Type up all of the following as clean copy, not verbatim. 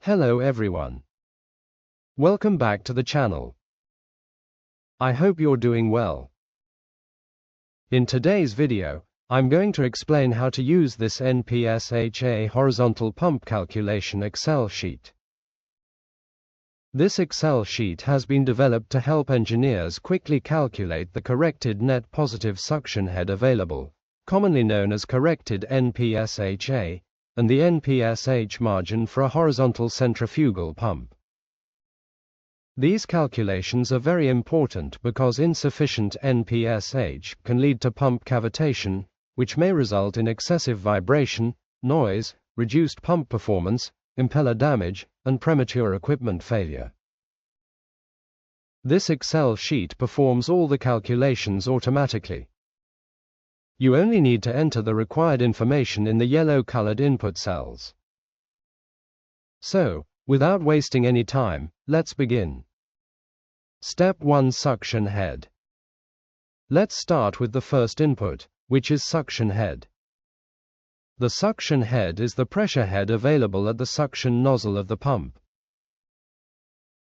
Hello everyone. Welcome back to the channel. I hope you're doing well. In today's video, I'm going to explain how to use this NPSHA horizontal pump calculation Excel sheet. This Excel sheet has been developed to help engineers quickly calculate the corrected net positive suction head available, commonly known as corrected NPSHA, and the NPSH margin for a horizontal centrifugal pump. These calculations are very important because insufficient NPSH can lead to pump cavitation, which may result in excessive vibration, noise, reduced pump performance, impeller damage, and premature equipment failure. This Excel sheet performs all the calculations automatically. You only need to enter the required information in the yellow-colored input cells. So, without wasting any time, let's begin. Step 1: Suction head. Let's start with the first input, which is suction head. The suction head is the pressure head available at the suction nozzle of the pump.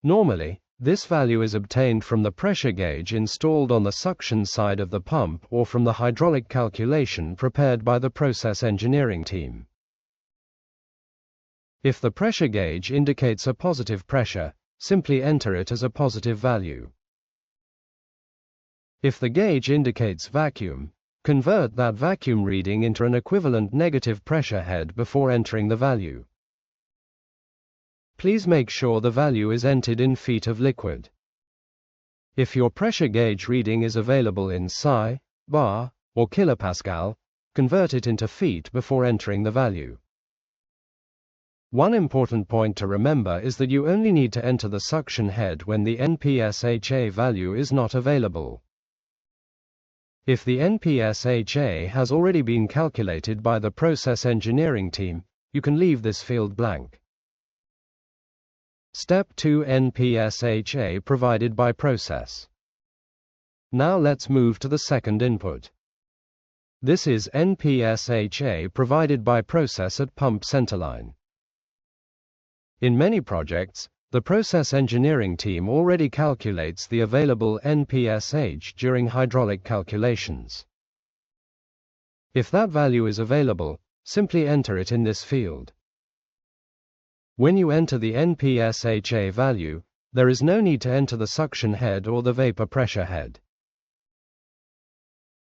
Normally, this value is obtained from the pressure gauge installed on the suction side of the pump or from the hydraulic calculation prepared by the process engineering team. If the pressure gauge indicates a positive pressure, simply enter it as a positive value. If the gauge indicates vacuum, convert that vacuum reading into an equivalent negative pressure head before entering the value. Please make sure the value is entered in feet of liquid. If your pressure gauge reading is available in psi, bar, or kilopascal, convert it into feet before entering the value. One important point to remember is that you only need to enter the suction head when the NPSHA value is not available. If the NPSHA has already been calculated by the process engineering team, you can leave this field blank. Step 2: NPSHA provided by process. Now let's move to the second input. This is NPSHA provided by process at pump centerline. In many projects, the process engineering team already calculates the available NPSH during hydraulic calculations. If that value is available, simply enter it in this field. When you enter the NPSHA value, there is no need to enter the suction head or the vapor pressure head.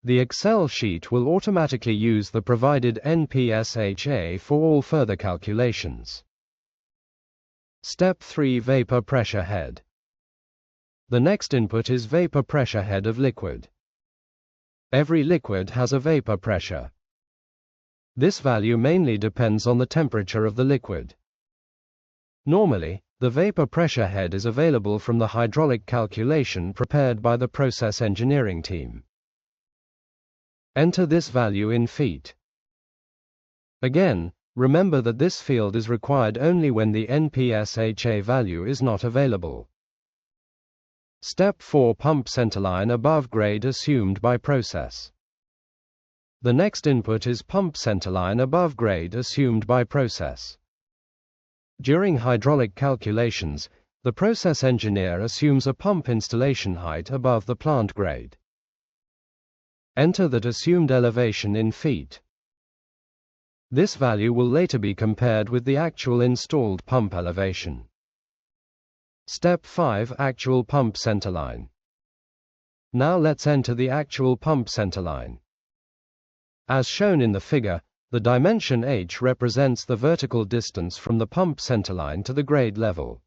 The Excel sheet will automatically use the provided NPSHA for all further calculations. Step 3: Vapor pressure head. The next input is vapor pressure head of liquid. Every liquid has a vapor pressure. This value mainly depends on the temperature of the liquid. Normally, the vapor pressure head is available from the hydraulic calculation prepared by the process engineering team. Enter this value in feet. Again, remember that this field is required only when the NPSHA value is not available. Step 4: Pump centerline above grade assumed by process. The next input is pump centerline above grade assumed by process. During hydraulic calculations, the process engineer assumes a pump installation height above the plant grade. Enter that assumed elevation in feet. This value will later be compared with the actual installed pump elevation. Step 5: Actual pump centerline. Now let's enter the actual pump centerline. As shown in the figure, the dimension h represents the vertical distance from the pump centerline to the grade level.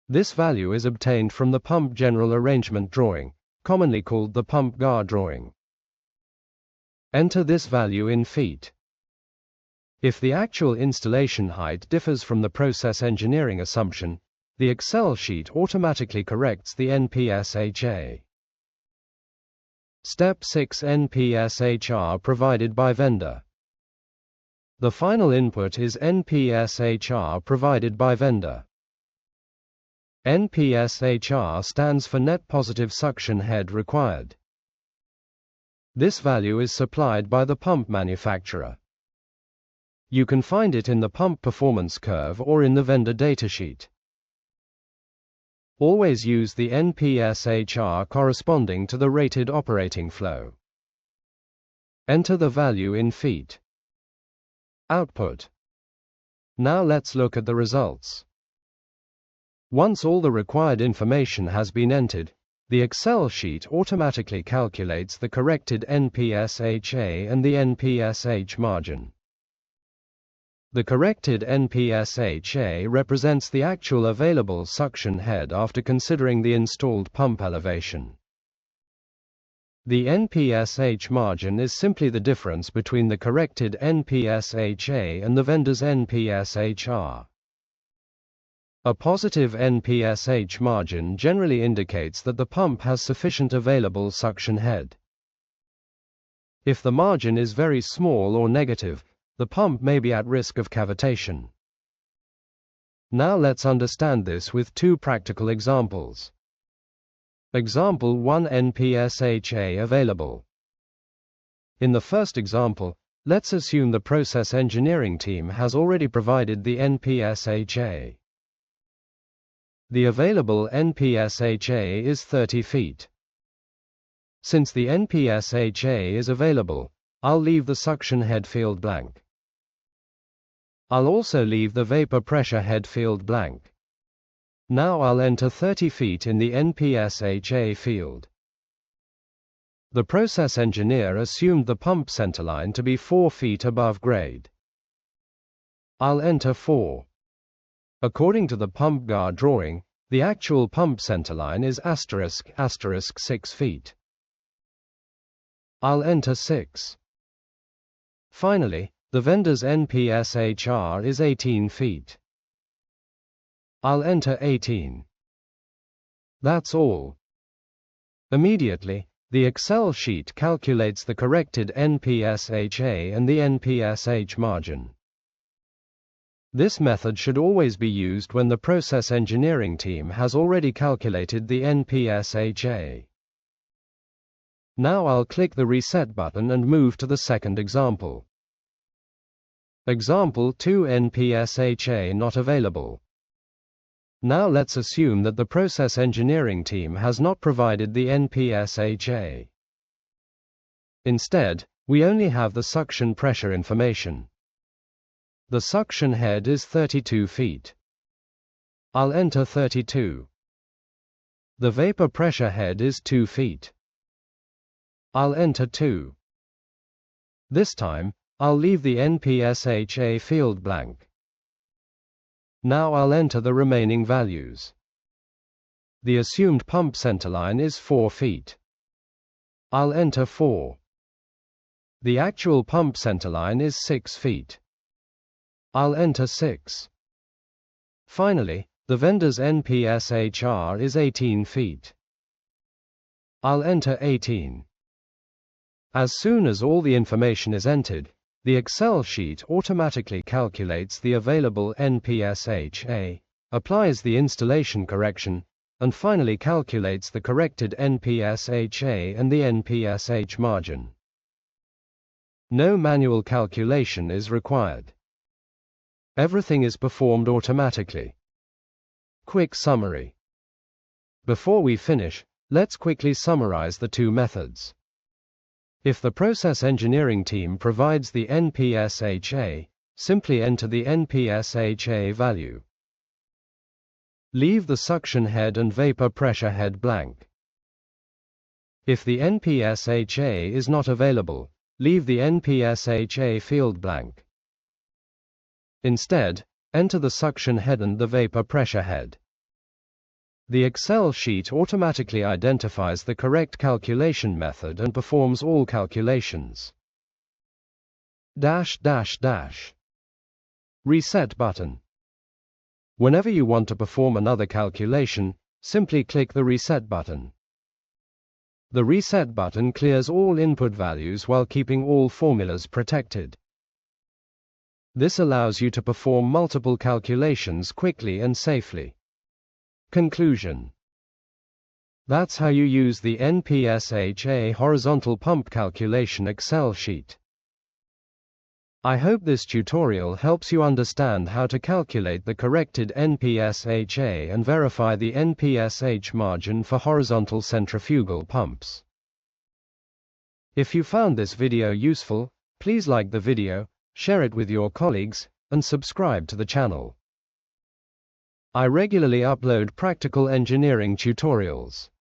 This value is obtained from the pump general arrangement drawing, commonly called the pump GAR drawing. Enter this value in feet. If the actual installation height differs from the process engineering assumption, the Excel sheet automatically corrects the NPSHA. Step 6: NPSHR provided by vendor. The final input is NPSHR provided by vendor. NPSHR stands for net positive suction head required. This value is supplied by the pump manufacturer. You can find it in the pump performance curve or in the vendor datasheet. Always use the NPSHR corresponding to the rated operating flow. Enter the value in feet. Output. Now let's look at the results. Once all the required information has been entered, the Excel sheet automatically calculates the corrected NPSHA and the NPSH margin. The corrected NPSHA represents the actual available suction head after considering the installed pump elevation. The NPSH margin is simply the difference between the corrected NPSHA and the vendor's NPSHR. A positive NPSH margin generally indicates that the pump has sufficient available suction head. If the margin is very small or negative, the pump may be at risk of cavitation. Now let's understand this with two practical examples. Example 1: NPSHA available. In the first example, let's assume the process engineering team has already provided the NPSHA. The available NPSHA is 30 feet. Since the NPSHA is available, I'll leave the suction head field blank. I'll also leave the vapor pressure head field blank. Now I'll enter 30 feet in the NPSHA field. The process engineer assumed the pump centerline to be 4 feet above grade. I'll enter 4. According to the pump guard drawing, the actual pump centerline is **6 feet. I'll enter 6. Finally, the vendor's NPSHR is 18 feet. I'll enter 18. That's all. Immediately, the Excel sheet calculates the corrected NPSHA and the NPSH margin. This method should always be used when the process engineering team has already calculated the NPSHA. Now I'll click the Reset button and move to the second example. Example 2: NPSHA not available. Now let's assume that the process engineering team has not provided the NPSHA. Instead, we only have the suction pressure information. The suction head is 32 feet. I'll enter 32. The vapor pressure head is 2 feet. I'll enter 2. This time, I'll leave the NPSHA field blank. Now I'll enter the remaining values. The assumed pump centerline is 4 feet. I'll enter 4. The actual pump centerline is 6 feet. I'll enter 6. Finally, the vendor's NPSHR is 18 feet. I'll enter 18. As soon as all the information is entered, the Excel sheet automatically calculates the available NPSHA, applies the installation correction, and finally calculates the corrected NPSHA and the NPSH margin. No manual calculation is required. Everything is performed automatically. Quick summary. Before we finish, let's quickly summarize the two methods. If the process engineering team provides the NPSHA, simply enter the NPSHA value. Leave the suction head and vapor pressure head blank. If the NPSHA is not available, leave the NPSHA field blank. Instead, enter the suction head and the vapor pressure head. The Excel sheet automatically identifies the correct calculation method and performs all calculations. Reset button. Whenever you want to perform another calculation, simply click the Reset button. The Reset button clears all input values while keeping all formulas protected. This allows you to perform multiple calculations quickly and safely. Conclusion. That's how you use the NPSHA horizontal pump calculation Excel sheet. I hope this tutorial helps you understand how to calculate the corrected NPSHA and verify the NPSH margin for horizontal centrifugal pumps. If you found this video useful, please like the video, share it with your colleagues, and subscribe to the channel. I regularly upload practical engineering tutorials,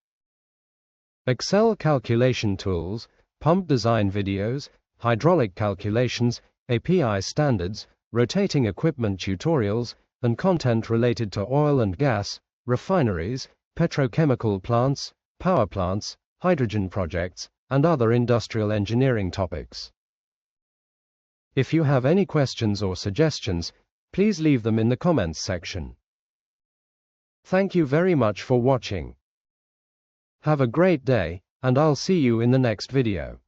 Excel calculation tools, pump design videos, hydraulic calculations, API standards, rotating equipment tutorials, and content related to oil and gas, refineries, petrochemical plants, power plants, hydrogen projects, and other industrial engineering topics. If you have any questions or suggestions, please leave them in the comments section. Thank you very much for watching. Have a great day, and I'll see you in the next video.